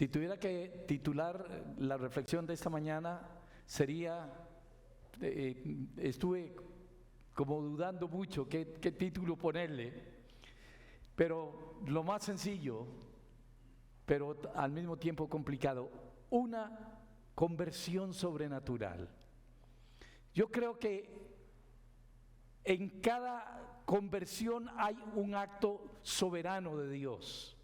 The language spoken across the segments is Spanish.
Si tuviera que titular la reflexión de esta mañana, sería, estuve como dudando mucho qué título ponerle, pero lo más sencillo, pero al mismo tiempo complicado, una conversión sobrenatural. Yo creo que en cada conversión hay un acto soberano de Dios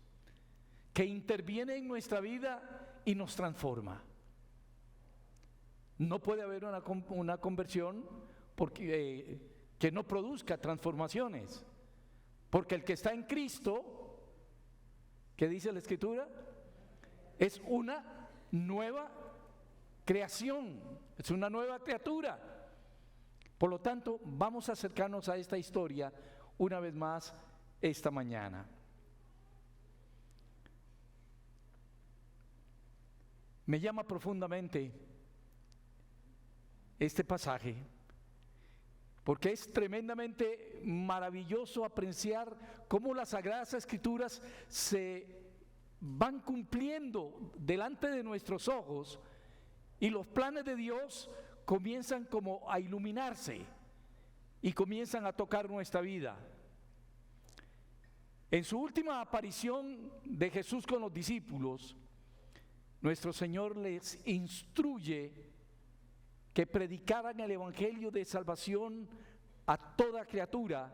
que interviene en nuestra vida y nos transforma. No puede haber una conversión que no produzca transformaciones, porque el que está en Cristo, ¿qué dice la Escritura? Es una nueva creación, es una nueva criatura. Por lo tanto, vamos a acercarnos a esta historia una vez más esta mañana. Me llama profundamente este pasaje, porque es tremendamente maravilloso apreciar cómo las Sagradas Escrituras se van cumpliendo delante de nuestros ojos y los planes de Dios comienzan como a iluminarse y comienzan a tocar nuestra vida. En su última aparición de Jesús con los discípulos, nuestro Señor les instruye que predicaran el evangelio de salvación a toda criatura,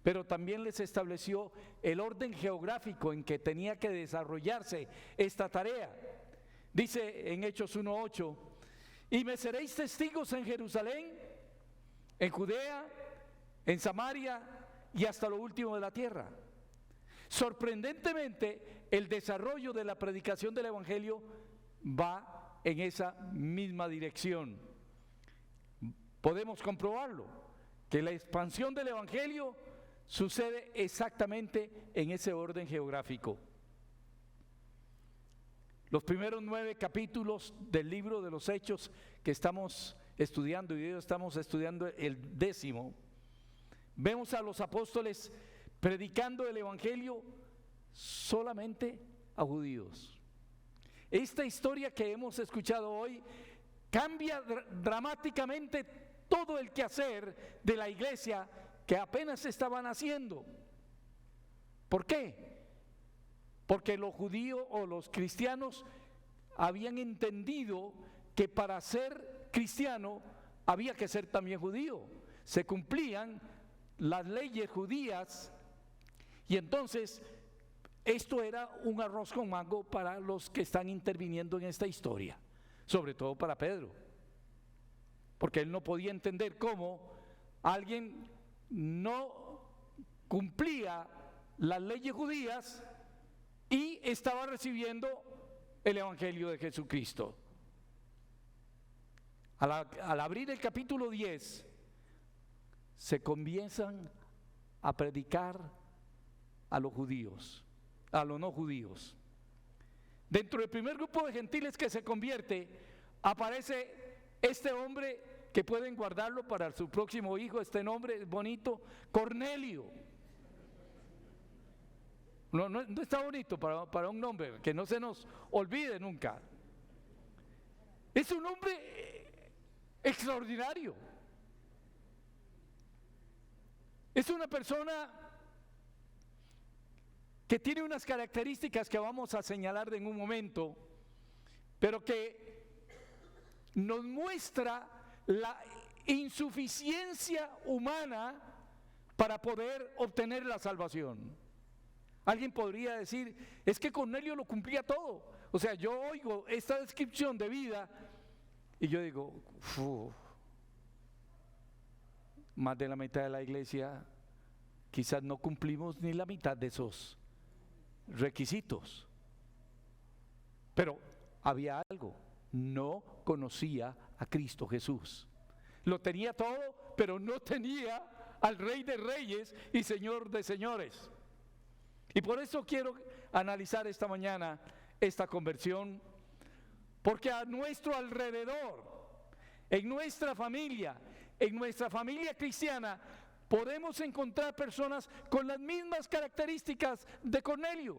pero también les estableció el orden geográfico en que tenía que desarrollarse esta tarea. Dice en Hechos 1:8: y me seréis testigos en Jerusalén, en Judea, en Samaria y hasta lo último de la tierra. Sorprendentemente, el desarrollo de la predicación del evangelio va en esa misma dirección. Podemos comprobarlo, que la expansión del evangelio sucede exactamente en ese orden geográfico. Los primeros 9 capítulos del libro de los Hechos que estamos estudiando, y hoy estamos estudiando el 10º, vemos a los apóstoles predicando el evangelio solamente a judíos. Esta historia que hemos escuchado hoy cambia dramáticamente todo el quehacer de la iglesia que apenas estaban haciendo. ¿Por qué? Porque los judíos o los cristianos habían entendido que para ser cristiano había que ser también judío. Se cumplían las leyes judías y entonces esto era un arroz con mango para los que están interviniendo en esta historia, sobre todo para Pedro, porque él no podía entender cómo alguien no cumplía las leyes judías y estaba recibiendo el evangelio de Jesucristo. Al abrir el capítulo 10, se comienzan a predicar a los judíos, a los no judíos. Dentro del primer grupo de gentiles que se convierte, aparece este hombre que pueden guardarlo para su próximo hijo. Este nombre es bonito: Cornelio. No está bonito para un nombre, que no se nos olvide nunca. Es un hombre extraordinario. Es una persona que tiene unas características que vamos a señalar en un momento, pero que nos muestra la insuficiencia humana para poder obtener la salvación. Alguien podría decir: es que Cornelio lo cumplía todo. O sea, yo oigo esta descripción de vida y yo digo, más de la mitad de la iglesia quizás no cumplimos ni la mitad de esos requisitos. Pero había algo: no conocía a Cristo Jesús. Lo tenía todo, pero no tenía al Rey de Reyes y Señor de Señores. Y por eso quiero analizar esta mañana esta conversión, porque a nuestro alrededor, en nuestra familia cristiana, podemos encontrar personas con las mismas características de Cornelio.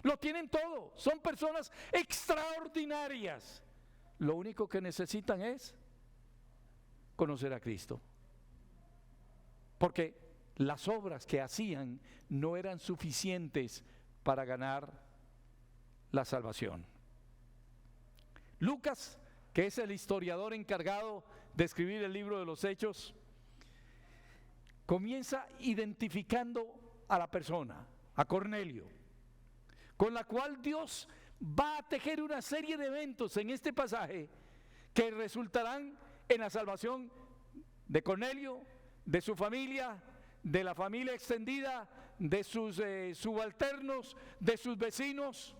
Lo tienen todo, son personas extraordinarias. Lo único que necesitan es conocer a Cristo. Porque las obras que hacían no eran suficientes para ganar la salvación. Lucas, que es el historiador encargado de escribir el libro de los Hechos, comienza identificando a la persona, a Cornelio, con la cual Dios va a tejer una serie de eventos en este pasaje que resultarán en la salvación de Cornelio, de su familia, de la familia extendida, de sus subalternos, de sus vecinos.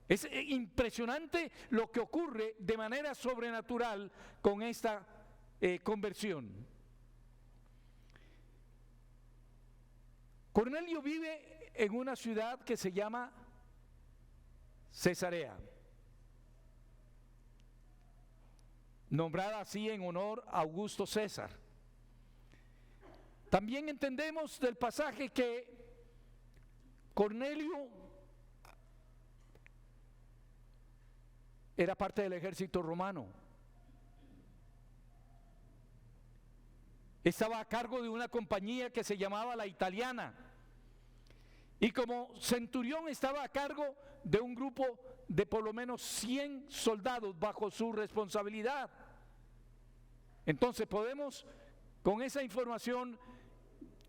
Es impresionante lo que ocurre de manera sobrenatural con esta conversión. Cornelio vive en una ciudad que se llama Cesarea, nombrada así en honor a Augusto César. También entendemos del pasaje que Cornelio era parte del ejército romano. Estaba a cargo de una compañía que se llamaba la Italiana. Y como centurión estaba a cargo de un grupo de por lo menos 100 soldados bajo su responsabilidad. Entonces podemos con esa información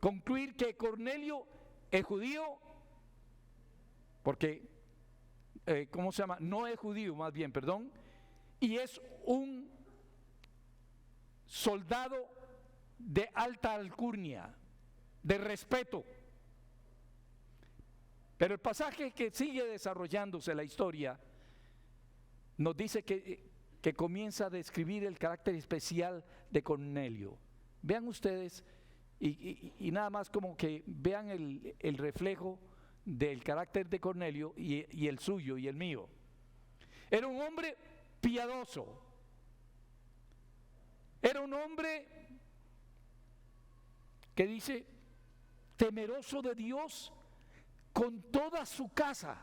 concluir que Cornelio es judío, porque, ¿cómo se llama? No es judío, más bien, perdón, y es un soldado de alta alcurnia, de respeto. Pero el pasaje que sigue desarrollándose la historia nos dice que comienza a describir el carácter especial de Cornelio. Vean ustedes, y nada más como que vean el reflejo del carácter de Cornelio y el suyo y el mío. Era un hombre piadoso, era un hombre que dice temeroso de Dios con toda su casa.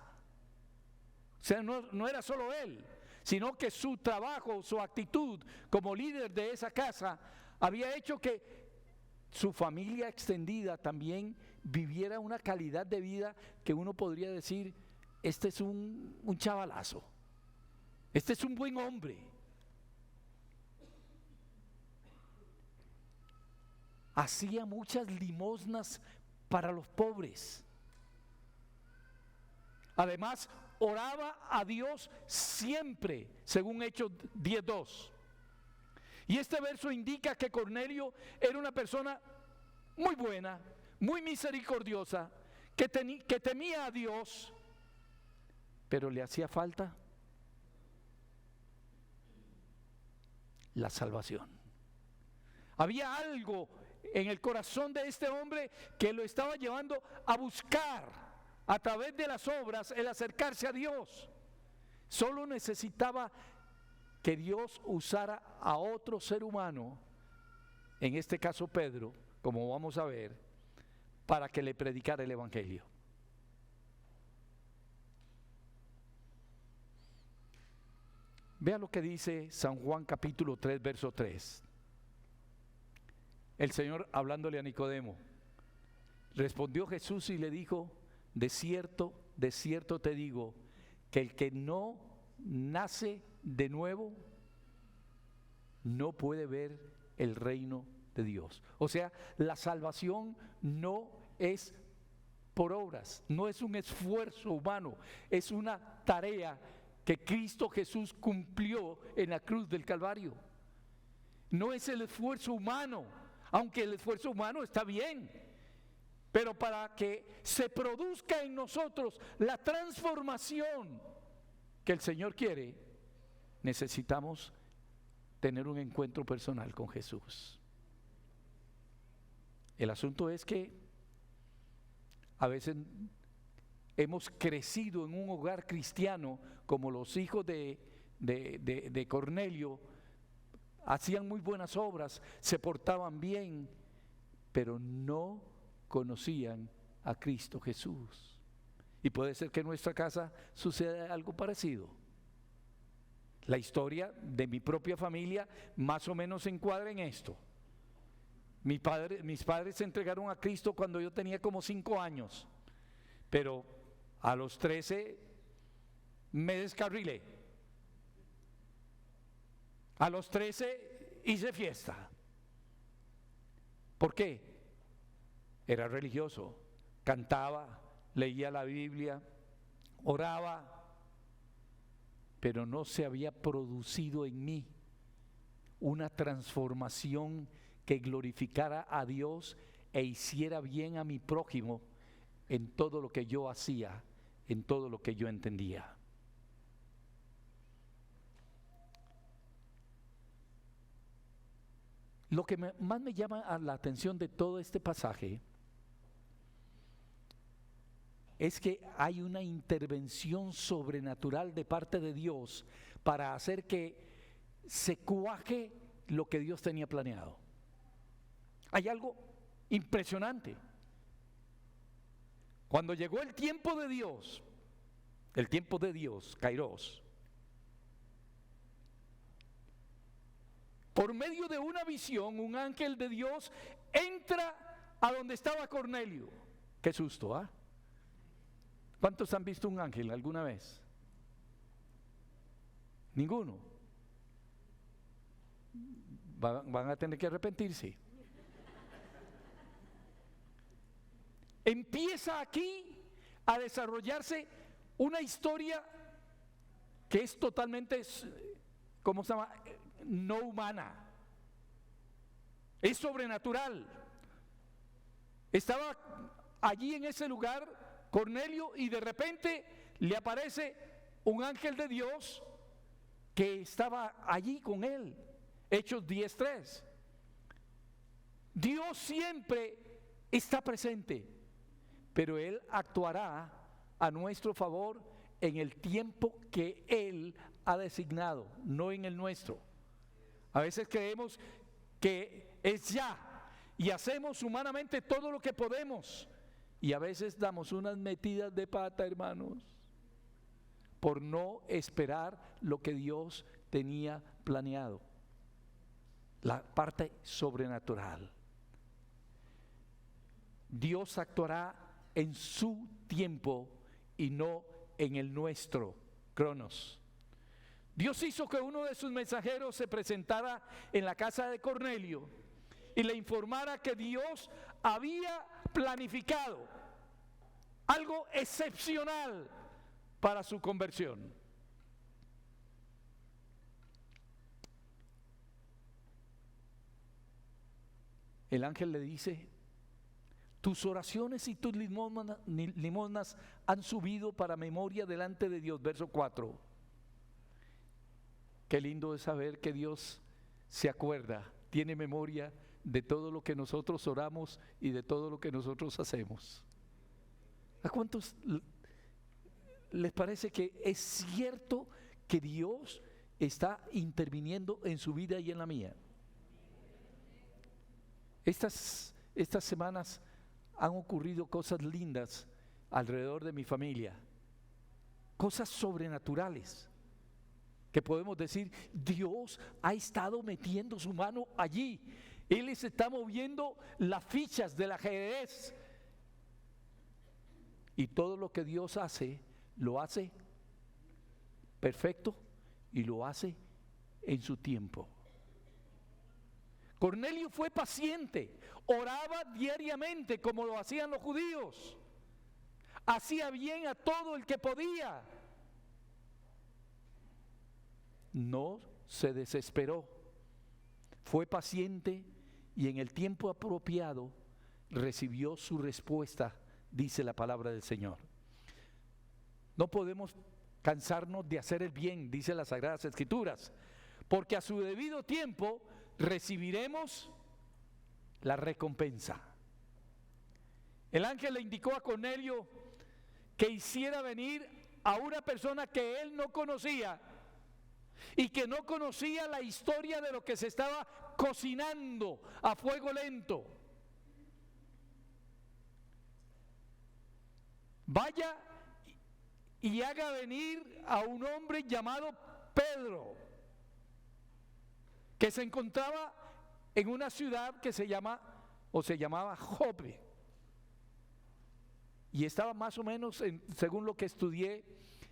O sea, no era solo él, sino que su trabajo, su actitud como líder de esa casa había hecho que su familia extendida también viviera una calidad de vida que uno podría decir, este es un chavalazo, este es un buen hombre. Hacía muchas limosnas para los pobres. Además, oraba a Dios siempre, según Hechos 10:2. Y este verso indica que Cornelio era una persona muy buena, muy misericordiosa, que temía a Dios, pero le hacía falta la salvación. Había algo en el corazón de este hombre que lo estaba llevando a buscar a través de las obras el acercarse a Dios. Solo necesitaba que Dios usara a otro ser humano, en este caso Pedro, como vamos a ver, para que le predicara el evangelio. Vea lo que dice San Juan capítulo 3, verso 3. El Señor hablándole a Nicodemo, respondió Jesús y le dijo: de cierto te digo, que el que no nace de nuevo no puede ver el reino de Dios. O sea, la salvación no es por obras, no es un esfuerzo humano, es una tarea que Cristo Jesús cumplió en la cruz del Calvario. No es el esfuerzo humano, aunque el esfuerzo humano está bien. Pero para que se produzca en nosotros la transformación que el Señor quiere, necesitamos tener un encuentro personal con Jesús. El asunto es que a veces hemos crecido en un hogar cristiano como los hijos de Cornelio, hacían muy buenas obras, se portaban bien, pero no conocían a Cristo Jesús. Y puede ser que en nuestra casa suceda algo parecido. La historia de mi propia familia más o menos se encuadra en esto. Mis padres se entregaron a Cristo cuando yo tenía como 5 años, pero a los 13 me descarrilé. A los 13 hice fiesta. ¿Por qué? Era religioso, cantaba, leía la Biblia, oraba, pero no se había producido en mí una transformación que glorificara a Dios e hiciera bien a mi prójimo en todo lo que yo hacía, en todo lo que yo entendía. Lo que más me llama a la atención de todo este pasaje es que hay una intervención sobrenatural de parte de Dios para hacer que se cuaje lo que Dios tenía planeado. Hay algo impresionante. Cuando llegó el tiempo de Dios, Kairos, por medio de una visión, un ángel de Dios entra a donde estaba Cornelio. Qué susto, ¿ah? ¿Cuántos han visto un ángel alguna vez? Ninguno. Van a tener que arrepentirse. Empieza aquí a desarrollarse una historia que es totalmente, ¿cómo se llama? No humana. Es sobrenatural. Estaba allí en ese lugar Cornelio y de repente le aparece un ángel de Dios que estaba allí con él. Hechos 10:3. Dios siempre está presente, pero Él actuará a nuestro favor en el tiempo que Él ha designado, no en el nuestro. A veces creemos que es ya y hacemos humanamente todo lo que podemos y a veces damos unas metidas de pata, hermanos, por no esperar lo que Dios tenía planeado. La parte sobrenatural. Dios actuará en su tiempo y no en el nuestro, Cronos. Dios hizo que uno de sus mensajeros se presentara en la casa de Cornelio y le informara que Dios había planificado algo excepcional para su conversión. El ángel le dice: tus oraciones y tus limosnas han subido para memoria delante de Dios. Verso 4. Qué lindo es saber que Dios se acuerda, tiene memoria de todo lo que nosotros oramos y de todo lo que nosotros hacemos. ¿A cuántos les parece que es cierto que Dios está interviniendo en su vida y en la mía? Estas semanas han ocurrido cosas lindas alrededor de mi familia, cosas sobrenaturales, que podemos decir, Dios ha estado metiendo su mano allí, Él les está moviendo las fichas del ajedrez, y todo lo que Dios hace, lo hace perfecto y lo hace en su tiempo. Cornelio fue paciente, oraba diariamente como lo hacían los judíos, hacía bien a todo el que podía, no se desesperó, fue paciente y en el tiempo apropiado recibió su respuesta, dice la palabra del Señor. No podemos cansarnos de hacer el bien, dice las Sagradas Escrituras, porque a su debido tiempo recibiremos la recompensa. El ángel le indicó a Cornelio que hiciera venir a una persona que él no conocía y que no conocía la historia de lo que se estaba cocinando a fuego lento. Vaya y haga venir a un hombre llamado Pedro, que se encontraba en una ciudad que se llamaba Jope, y estaba más o menos, según lo que estudié,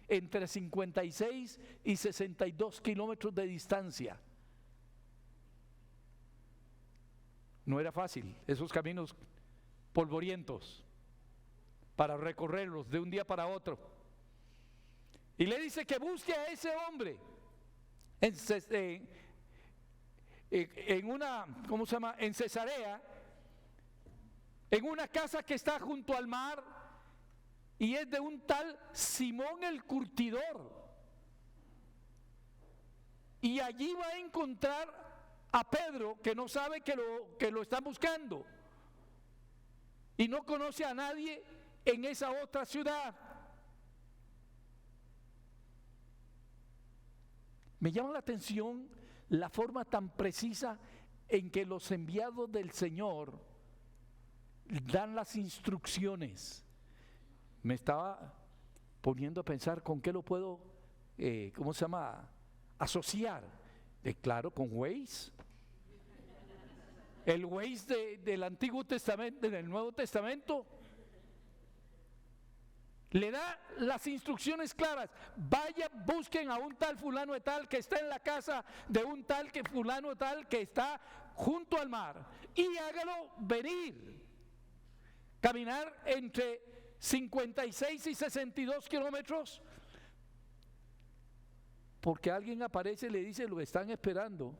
entre 56 y 62 kilómetros de distancia. No era fácil esos caminos polvorientos para recorrerlos de un día para otro. Y le dice que busque a ese hombre en Cesarea, en una casa que está junto al mar, y es de un tal Simón el Curtidor. Y allí va a encontrar a Pedro, que no sabe que lo están buscando y no conoce a nadie en esa otra ciudad. Me llama la atención la forma tan precisa en que los enviados del Señor dan las instrucciones. Me estaba poniendo a pensar con qué lo puedo, asociar. Claro, con Waze. El Waze del Antiguo Testamento, del Nuevo Testamento, le da las instrucciones claras. Vaya, busquen a un tal fulano de tal que está en la casa de un tal que fulano de tal que está junto al mar, y hágalo venir. Caminar entre 56 y 62 kilómetros, porque alguien aparece y le dice: lo están esperando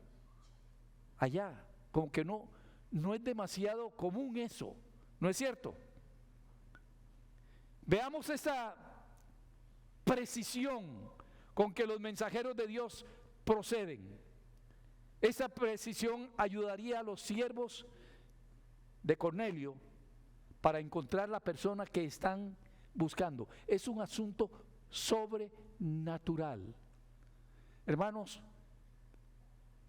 allá. Como que no es demasiado común eso, ¿no es cierto? Veamos esa precisión con que los mensajeros de Dios proceden. Esa precisión ayudaría a los siervos de Cornelio para encontrar la persona que están buscando. Es un asunto sobrenatural. Hermanos,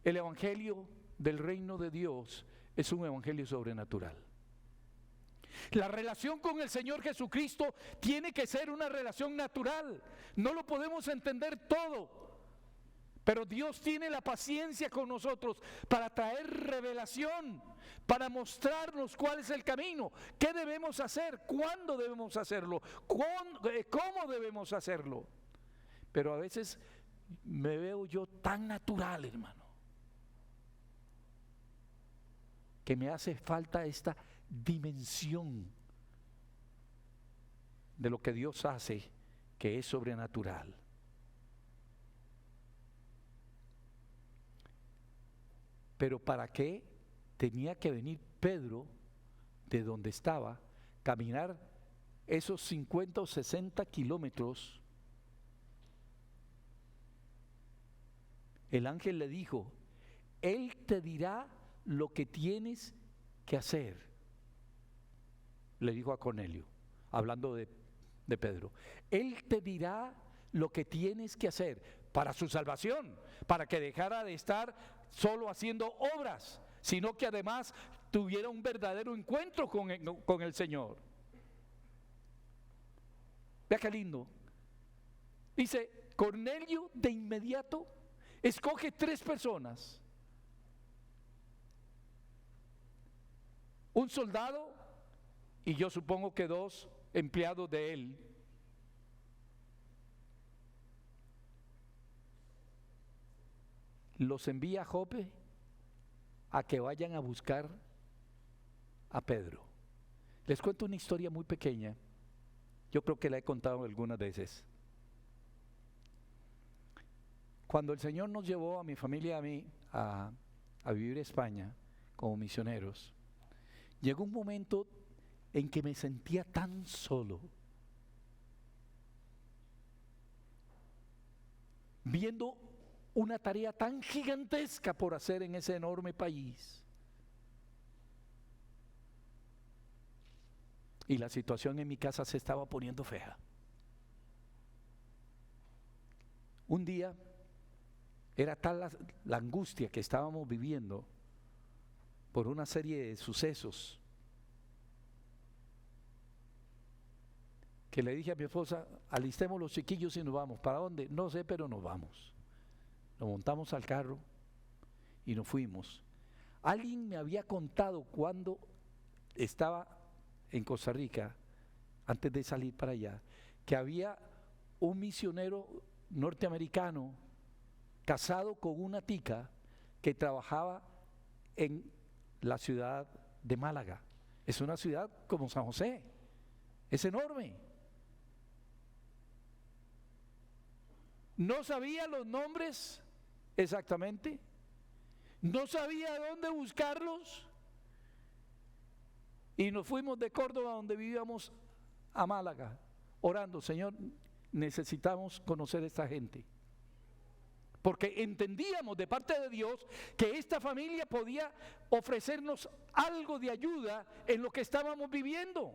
el evangelio del reino de Dios es un evangelio sobrenatural. La relación con el Señor Jesucristo tiene que ser una relación natural. No lo podemos entender todo, pero Dios tiene la paciencia con nosotros para traer revelación, para mostrarnos cuál es el camino, qué debemos hacer, cuándo debemos hacerlo, cómo debemos hacerlo. Pero a veces me veo yo tan natural, hermano, que me hace falta esta dimensión de lo que Dios hace, que es sobrenatural. Pero ¿para qué tenía que venir Pedro de donde estaba, caminar esos 50 o 60 kilómetros? El ángel le dijo: Él te dirá lo que tienes que hacer. Le dijo a Cornelio, hablando de Pedro: Él te dirá lo que tienes que hacer para su salvación, para que dejara de estar solo haciendo obras, sino que además tuviera un verdadero encuentro con el Señor. Vea qué lindo. Dice, Cornelio de inmediato escoge 3 personas: un soldado, y yo supongo que 2 empleados de él. Los envía a Jope a que vayan a buscar a Pedro. Les cuento una historia muy pequeña. Yo creo que la he contado algunas veces. Cuando el Señor nos llevó a mi familia y a mí a vivir a España como misioneros, llegó un momento en que me sentía tan solo, viendo una tarea tan gigantesca por hacer en ese enorme país. Y la situación en mi casa se estaba poniendo fea. Un día era tal la angustia que estábamos viviendo por una serie de sucesos, que le dije a mi esposa, alistemos los chiquillos y nos vamos. ¿Para dónde? No sé, pero nos vamos. Nos montamos al carro y nos fuimos. Alguien me había contado cuando estaba en Costa Rica, antes de salir para allá, que había un misionero norteamericano casado con una tica que trabajaba en la ciudad de Málaga. Es una ciudad como San José, es enorme. No sabía los nombres exactamente, no sabía dónde buscarlos, y nos fuimos de Córdoba, donde vivíamos, a Málaga, orando: Señor, necesitamos conocer a esta gente, porque entendíamos de parte de Dios que esta familia podía ofrecernos algo de ayuda en lo que estábamos viviendo.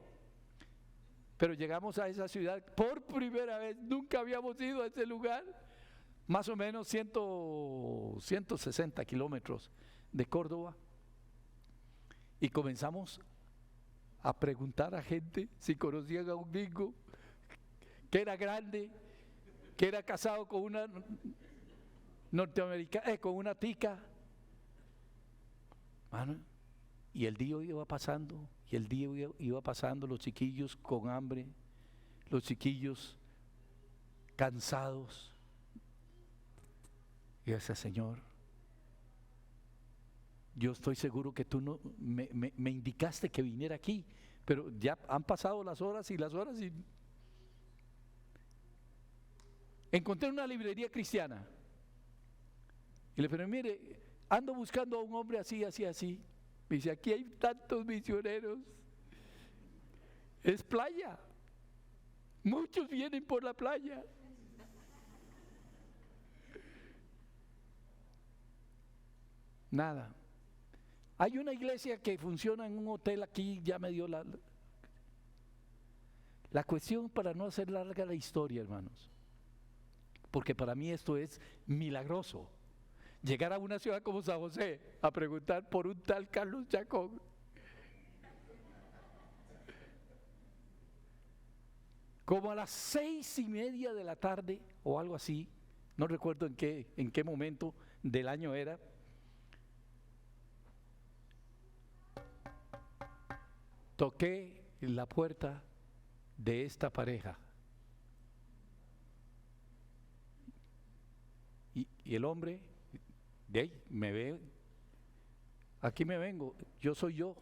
Pero llegamos a esa ciudad por primera vez, nunca habíamos ido a ese lugar, más o menos 160 kilómetros de Córdoba, y comenzamos a preguntar a gente si conocían a un gringo que era grande, que era casado con una norteamericana, con una tica. Mano, y el día iba pasando, y el día iba pasando, los chiquillos con hambre, los chiquillos cansados. Y yo decía: Señor, yo estoy seguro que tú no me indicaste que viniera aquí, pero ya han pasado las horas y encontré una librería cristiana y le dije: mire, ando buscando a un hombre así, así, así. Me dice: aquí hay tantos misioneros, es playa, muchos vienen por la playa. Nada. Hay una iglesia que funciona en un hotel aquí, ya me dio la cuestión, para no hacer larga la historia, hermanos, porque para mí esto es milagroso. Llegar a una ciudad como San José a preguntar por un tal Carlos Chacón. Como a las 6:30 de la tarde o algo así, no recuerdo en qué momento del año era, toqué la puerta de esta pareja y el hombre de ahí me ve: aquí me vengo, yo soy yo,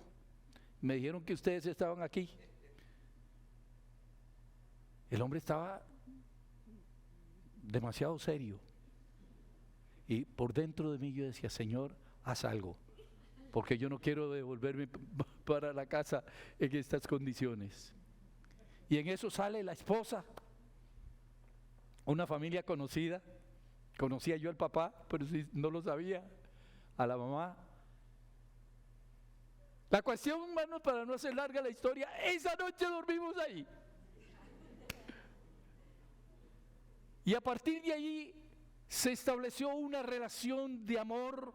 me dijeron que ustedes estaban aquí. El hombre estaba demasiado serio y por dentro de mí yo decía: Señor, haz algo, porque yo no quiero devolverme para la casa en estas condiciones. Y en eso sale la esposa, una familia conocida. Conocía yo al papá, pero sí, no lo sabía, a la mamá. La cuestión, hermanos, para no hacer larga la historia, esa noche dormimos ahí. Y a partir de ahí se estableció una relación de amor,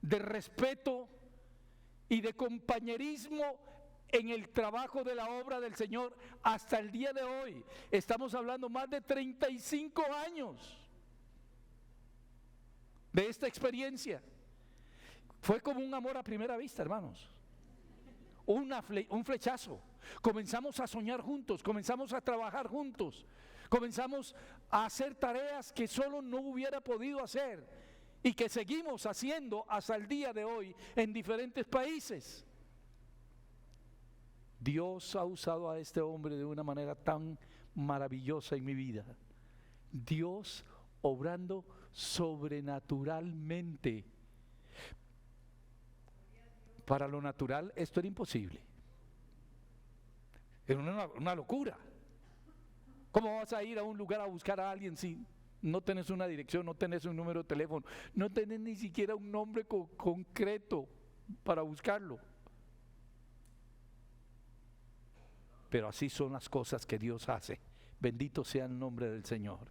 de respeto y de compañerismo en el trabajo de la obra del Señor hasta el día de hoy. Estamos hablando más de 35 años de esta experiencia. Fue como un amor a primera vista, hermanos. Un flechazo. Comenzamos a soñar juntos, comenzamos a trabajar juntos, comenzamos a hacer tareas que solo no hubiera podido hacer y que seguimos haciendo hasta el día de hoy en diferentes países. Dios ha usado a este hombre de una manera tan maravillosa en mi vida. Dios obrando sobrenaturalmente. Para lo natural esto era imposible. Era una locura. ¿Cómo vas a ir a un lugar a buscar a alguien si no tenés una dirección, no tenés un número de teléfono, no tenés ni siquiera un nombre concreto para buscarlo? Pero así son las cosas que Dios hace. Bendito sea el nombre del Señor.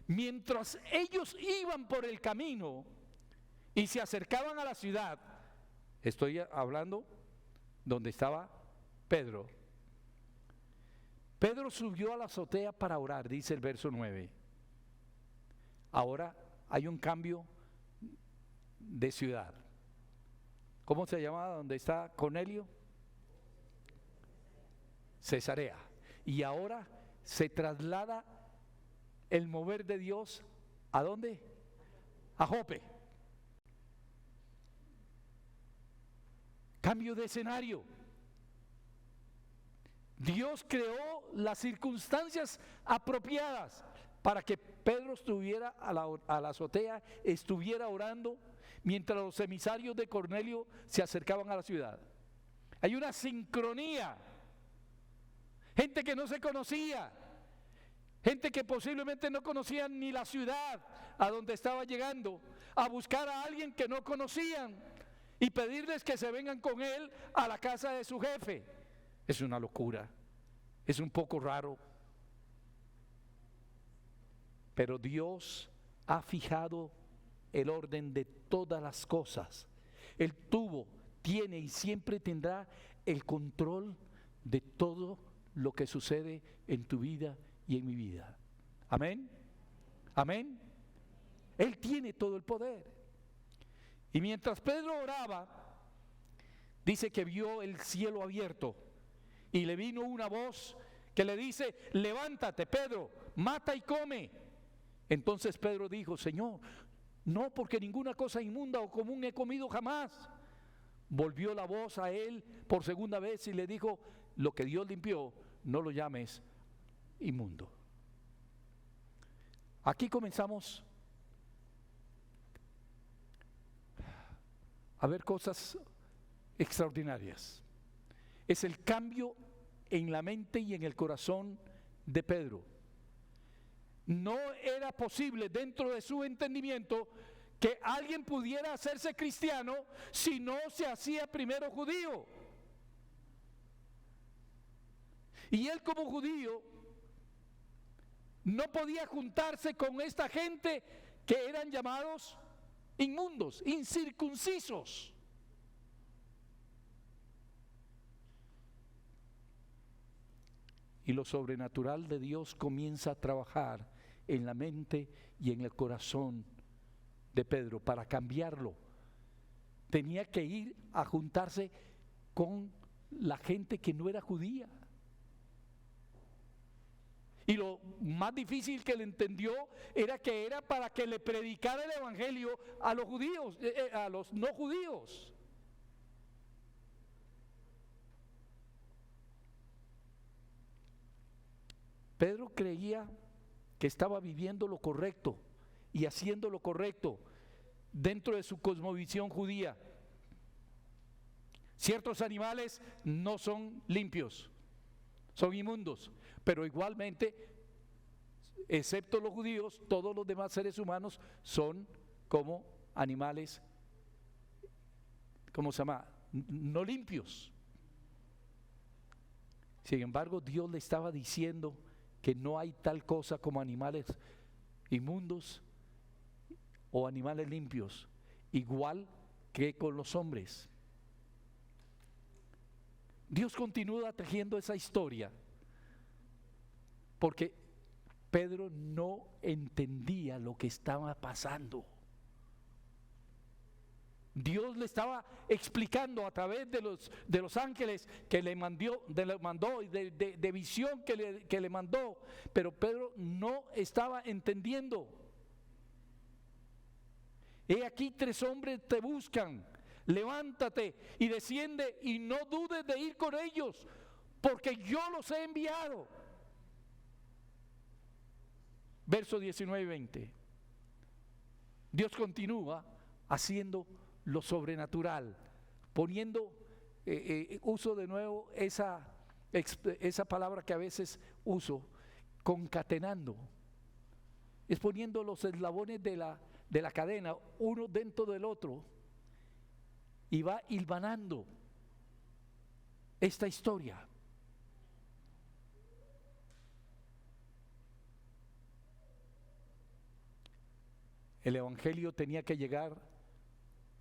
Mientras ellos iban por el camino y se acercaban a la ciudad, estoy hablando donde estaba Pedro, Pedro subió a la azotea para orar, dice el verso 9. Ahora hay un cambio de ciudad. ¿Cómo se llamaba donde está Cornelio? Cesarea. Y ahora se traslada el mover de Dios, ¿a dónde? A Jope. Cambio de escenario. Dios creó las circunstancias apropiadas para que Pedro estuviera a la azotea, estuviera orando, mientras los emisarios de Cornelio se acercaban a la ciudad. Hay una sincronía. Gente que no se conocía, gente que posiblemente no conocía ni la ciudad a donde estaba llegando, a buscar a alguien que no conocían y pedirles que se vengan con él a la casa de su jefe. Es una locura, es un poco raro, pero Dios ha fijado el orden de todas las cosas. Él tuvo, tiene y siempre tendrá el control de todo lo que sucede en tu vida y en mi vida. Amén. Amén. Él tiene todo el poder. Y mientras Pedro oraba, dice que vio el cielo abierto y le vino una voz que le dice: levántate, Pedro, mata y come. Entonces Pedro dijo: Señor, no, porque ninguna cosa inmunda o común he comido jamás. Volvió la voz a él por segunda vez y le dijo: lo que Dios limpió, no lo llames inmundo. Aquí comenzamos a ver cosas extraordinarias. Es el cambio en la mente y en el corazón de Pedro. No era posible dentro de su entendimiento que alguien pudiera hacerse cristiano si no se hacía primero judío. Y él, como judío, no podía juntarse con esta gente que eran llamados inmundos, incircuncisos. Y lo sobrenatural de Dios comienza a trabajar en la mente y en el corazón de Pedro para cambiarlo. Tenía que ir a juntarse con la gente que no era judía. Y lo más difícil que le entendió era que era para que le predicara el evangelio a los judíos, a los no judíos. Pedro creía que estaba viviendo lo correcto y haciendo lo correcto dentro de su cosmovisión judía. Ciertos animales no son limpios, son inmundos, pero igualmente, excepto los judíos, todos los demás seres humanos son como animales, ¿cómo se llama? No limpios. Sin embargo, Dios le estaba diciendo que no hay tal cosa como animales inmundos o animales limpios, igual que con los hombres. Dios continúa tejiendo esa historia porque Pedro no entendía lo que estaba pasando. Dios le estaba explicando a través de los ángeles que le mandó y de visión que le mandó, pero Pedro no estaba entendiendo. He aquí 3 hombres te buscan, levántate y desciende y no dudes de ir con ellos, porque yo los he enviado. Verso 19 y 20. Dios continúa haciendo lo sobrenatural, poniendo uso de nuevo esa palabra que a veces uso, concatenando. Es poniendo los eslabones de la cadena, uno dentro del otro, y va hilvanando esta historia. El evangelio tenía que llegar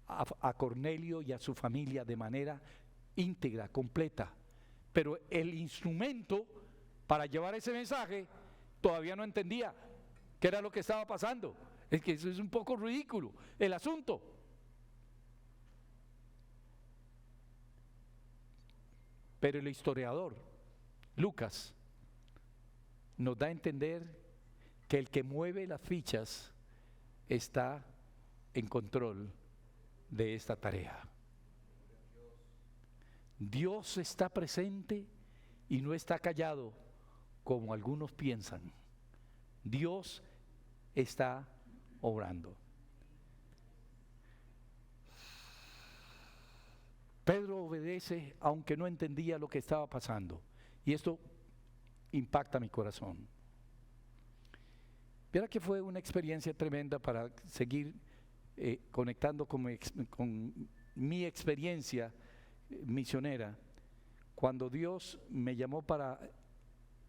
a Cornelio y a su familia de manera íntegra, completa, pero el instrumento para llevar ese mensaje, todavía no entendía qué era lo que estaba pasando. Es que eso es un poco ridículo el asunto. Pero el historiador Lucas nos da a entender que el que mueve las fichas está en control de esta tarea. Dios está presente y no está callado como algunos piensan. Dios está obrando. Pedro obedece aunque no entendía lo que estaba pasando, y esto impacta mi corazón. Verá que fue una experiencia tremenda para seguir conectando con mi experiencia misionera. Cuando Dios me llamó para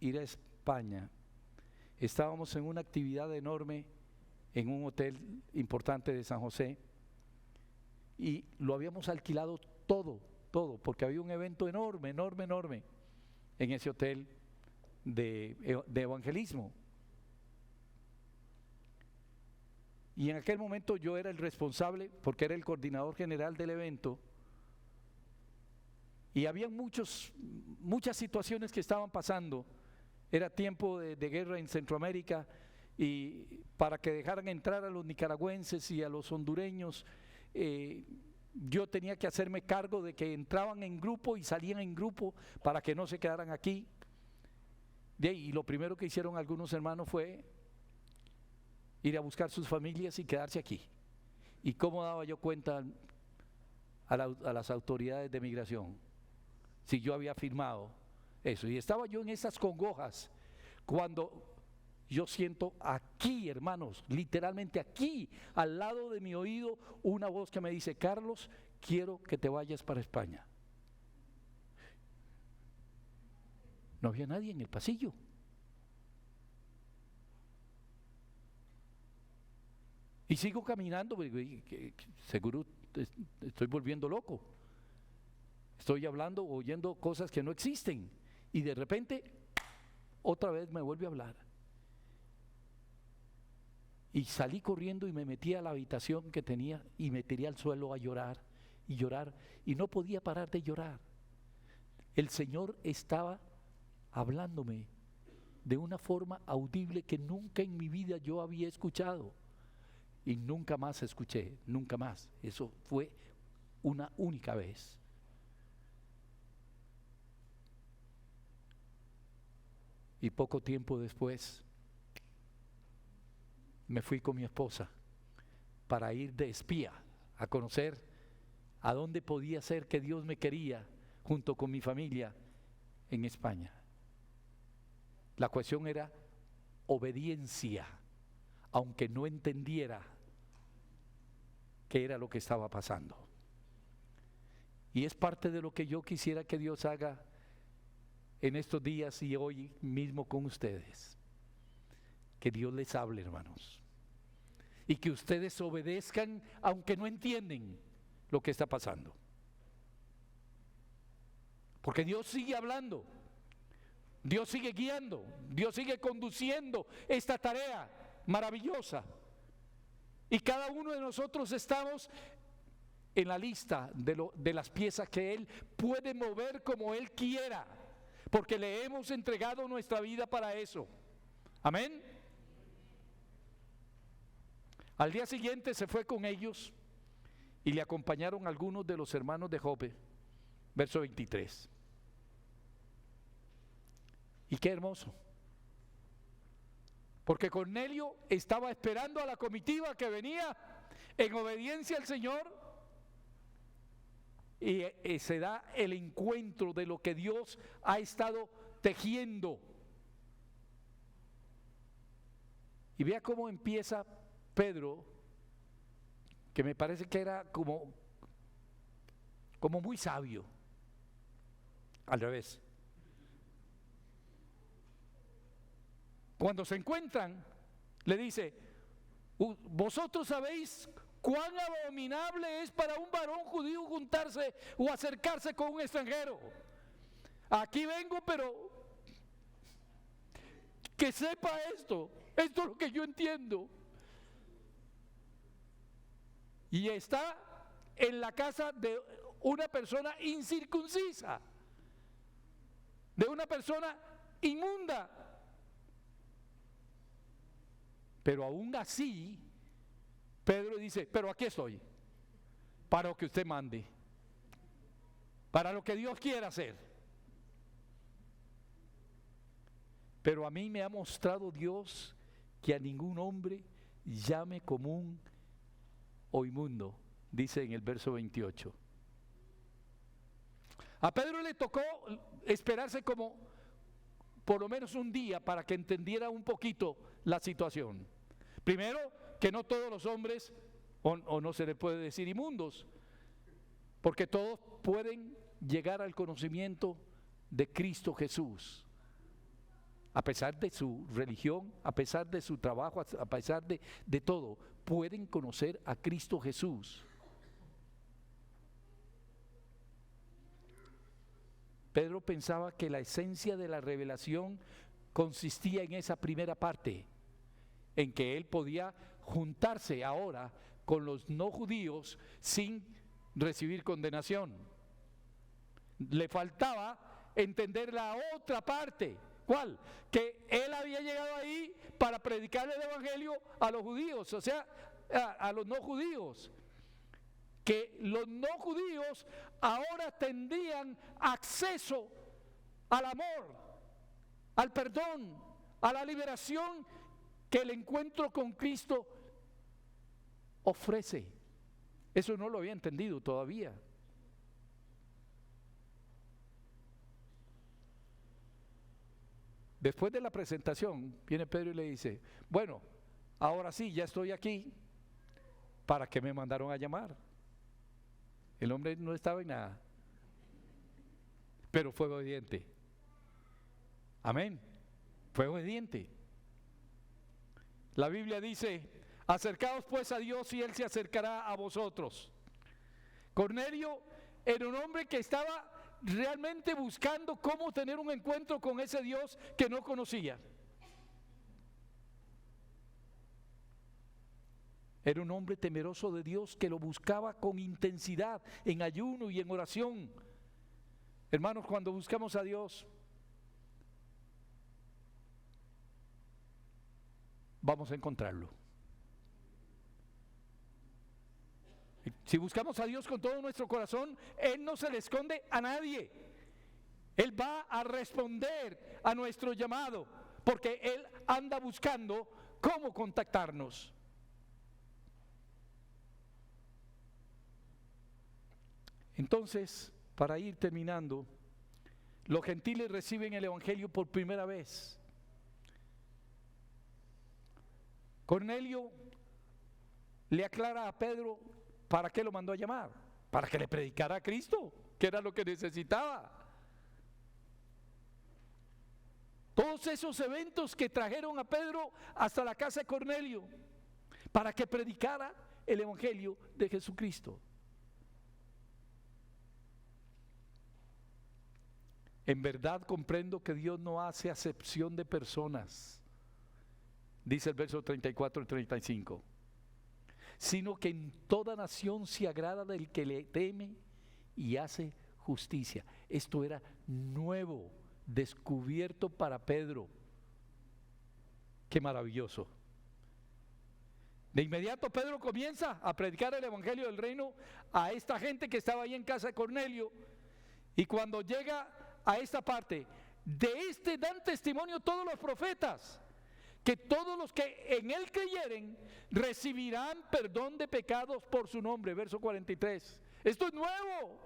ir a España, estábamos en una actividad enorme en un hotel importante de San José y lo habíamos alquilado todo, porque había un evento enorme en ese hotel de evangelismo. Y en aquel momento yo era el responsable, porque era el coordinador general del evento, y había muchas situaciones que estaban pasando. Era tiempo de guerra en Centroamérica, y para que dejaran entrar a los nicaragüenses y a los hondureños, yo tenía que hacerme cargo de que entraban en grupo y salían en grupo para que no se quedaran aquí. Y lo primero que hicieron algunos hermanos fue ir a buscar sus familias y quedarse aquí. ¿Y cómo daba yo cuenta a las autoridades de migración si yo había firmado eso? Y estaba yo en esas congojas cuando yo siento aquí, hermanos, literalmente aquí, al lado de mi oído, una voz que me dice: Carlos, quiero que te vayas para España. No había nadie en el pasillo. Y sigo caminando, seguro estoy volviendo loco. Estoy hablando, oyendo cosas que no existen. Y de repente, otra vez me vuelve a hablar. Y salí corriendo y me metí a la habitación que tenía y me tiré al suelo a llorar y llorar. Y no podía parar de llorar. El Señor estaba hablándome de una forma audible que nunca en mi vida yo había escuchado. Y nunca más escuché, nunca más. Eso fue una única vez. Y poco tiempo después me fui con mi esposa para ir de espía a conocer a dónde podía ser que Dios me quería junto con mi familia en España. La cuestión era obediencia, aunque no entendiera qué era lo que estaba pasando. Y es parte de lo que yo quisiera que Dios haga en estos días y hoy mismo con ustedes. Que Dios les hable, hermanos, y que ustedes obedezcan aunque no entienden lo que está pasando, porque Dios sigue hablando, Dios sigue guiando, Dios sigue conduciendo esta tarea maravillosa, y cada uno de nosotros estamos en la lista de las piezas que Él puede mover como Él quiera, porque le hemos entregado nuestra vida para eso. Amén. Al día siguiente se fue con ellos y le acompañaron algunos de los hermanos de Jope, verso 23. Y qué hermoso, porque Cornelio estaba esperando a la comitiva que venía en obediencia al Señor, y se da el encuentro de lo que Dios ha estado tejiendo. Y vea cómo empieza Pedro, que me parece que era como muy sabio. Al revés. Cuando se encuentran, le dice: vosotros sabéis cuán abominable es para un varón judío juntarse o acercarse con un extranjero. Aquí vengo, pero que sepa esto. Esto es lo que yo entiendo. Y está en la casa de una persona incircuncisa, de una persona inmunda. Pero aún así, Pedro dice, pero aquí estoy, para lo que usted mande, para lo que Dios quiera hacer. Pero a mí me ha mostrado Dios que a ningún hombre llame común o inmundo, dice en el verso 28. A Pedro le tocó esperarse como por lo menos un día para que entendiera un poquito la situación. Primero, que no todos los hombres, o no se le puede decir inmundos, porque todos pueden llegar al conocimiento de Cristo Jesús. A pesar de su religión, a pesar de su trabajo, a pesar de todo, pueden conocer a Cristo Jesús. Pedro pensaba que la esencia de la revelación consistía en esa primera parte, en que él podía juntarse ahora con los no judíos sin recibir condenación. Le faltaba entender la otra parte. ¿Cuál? Que él había llegado ahí para predicar el evangelio a los judíos, o sea, a los no judíos. Que los no judíos ahora tendrían acceso al amor, al perdón, a la liberación que el encuentro con Cristo ofrece. Eso no lo había entendido todavía. Después de la presentación, viene Pedro y le dice, bueno, ahora sí, ya estoy aquí, ¿para qué me mandaron a llamar? El hombre no estaba en nada, pero fue obediente. Amén, fue obediente. La Biblia dice, acercaos pues a Dios y Él se acercará a vosotros. Cornelio era un hombre que estaba realmente buscando cómo tener un encuentro con ese Dios que no conocía. Era un hombre temeroso de Dios que lo buscaba con intensidad, en ayuno y en oración. Hermanos, cuando buscamos a Dios, vamos a encontrarlo. Si buscamos a Dios con todo nuestro corazón, Él no se le esconde a nadie. Él va a responder a nuestro llamado, porque Él anda buscando cómo contactarnos. Entonces, para ir terminando, los gentiles reciben el evangelio por primera vez. Cornelio le aclara a Pedro para qué lo mandó a llamar, para que le predicara a Cristo, que era lo que necesitaba. Todos esos eventos que trajeron a Pedro hasta la casa de Cornelio, para que predicara el evangelio de Jesucristo. En verdad comprendo que Dios no hace acepción de personas, dice el verso 34 y 35, sino que en toda nación se agrada del que le teme y hace justicia. Esto era nuevo, descubierto para Pedro. Qué maravilloso. De inmediato Pedro comienza a predicar el evangelio del reino a esta gente que estaba ahí en casa de Cornelio, y cuando llega a esta parte, de este dan testimonio todos los profetas, que todos los que en él creyeren recibirán perdón de pecados por su nombre. Verso 43. Esto es nuevo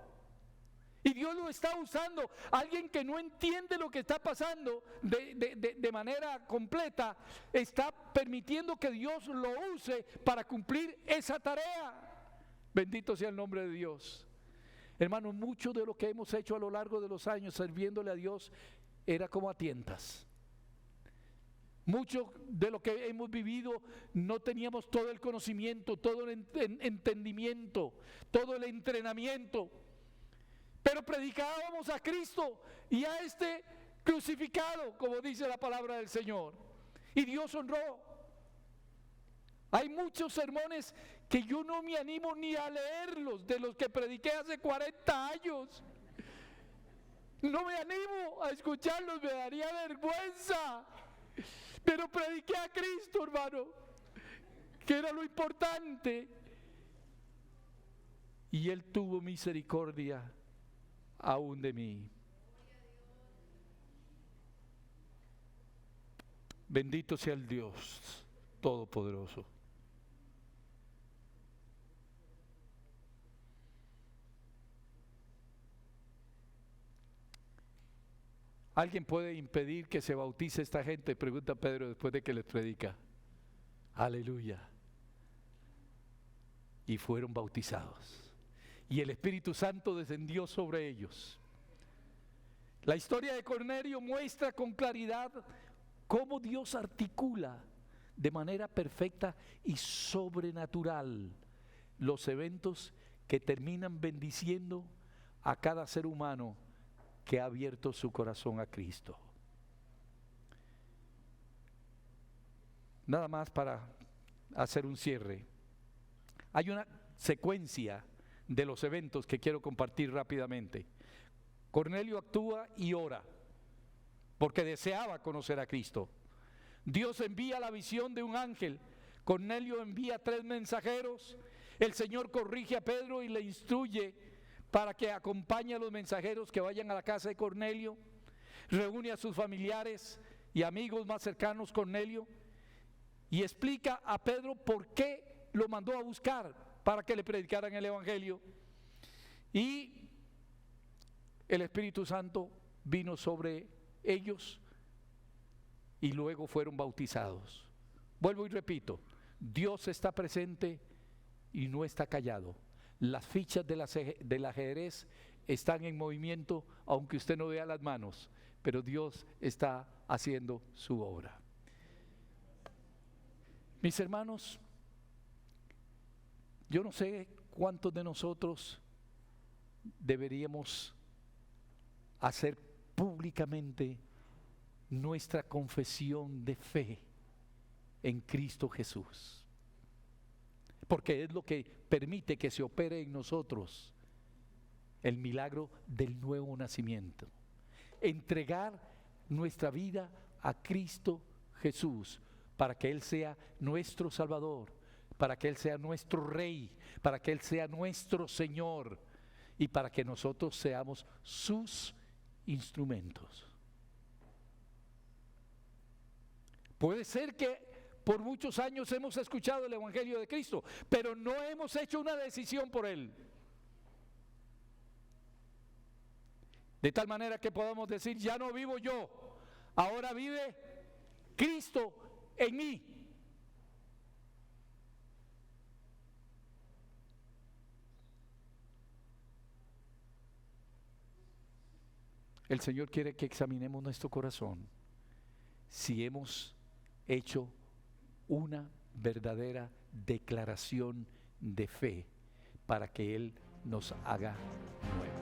y Dios lo está usando. Alguien que no entiende lo que está pasando de manera completa, está permitiendo que Dios lo use para cumplir esa tarea. Bendito sea el nombre de Dios. Hermanos, mucho de lo que hemos hecho a lo largo de los años sirviéndole a Dios era como a tientas. Mucho de lo que hemos vivido no teníamos todo el conocimiento, todo el entendimiento, todo el entrenamiento, pero predicábamos a Cristo y a este crucificado, como dice la palabra del Señor. Y Dios honró. Hay muchos sermones que yo no me animo ni a leerlos, de los que prediqué hace 40 años. No me animo a escucharlos, me daría vergüenza. Pero prediqué a Cristo, hermano, que era lo importante. Y Él tuvo misericordia aún de mí. Bendito sea el Dios Todopoderoso. ¿Alguien puede impedir que se bautice esta gente? Pregunta Pedro después de que les predica. Aleluya. Y fueron bautizados. Y el Espíritu Santo descendió sobre ellos. La historia de Cornelio muestra con claridad cómo Dios articula de manera perfecta y sobrenatural los eventos que terminan bendiciendo a cada ser humano que ha abierto su corazón a Cristo. Nada más para hacer un cierre. Hay una secuencia de los eventos que quiero compartir rápidamente. Cornelio actúa y ora porque deseaba conocer a Cristo. Dios envía la visión de un ángel. Cornelio envía 3 mensajeros. El Señor corrige a Pedro y le instruye para que acompañe a los mensajeros que vayan a la casa de Cornelio. Reúne a sus familiares y amigos más cercanos, Cornelio, y explica a Pedro por qué lo mandó a buscar para que le predicaran el Evangelio. Y el Espíritu Santo vino sobre ellos y luego fueron bautizados. Vuelvo y repito, Dios está presente y no está callado. Las fichas del ajedrez están en movimiento, aunque usted no vea las manos, pero Dios está haciendo su obra. Mis hermanos, yo no sé cuántos de nosotros deberíamos hacer públicamente nuestra confesión de fe en Cristo Jesús, porque es lo que permite que se opere en nosotros el milagro del nuevo nacimiento. Entregar nuestra vida a Cristo Jesús para que Él sea nuestro Salvador, para que Él sea nuestro Rey, para que Él sea nuestro Señor y para que nosotros seamos sus instrumentos. Puede ser que por muchos años hemos escuchado el Evangelio de Cristo, pero no hemos hecho una decisión por Él. De tal manera que podamos decir, ya no vivo yo, ahora vive Cristo en mí. El Señor quiere que examinemos nuestro corazón si hemos hecho una verdadera declaración de fe para que Él nos haga nuevos.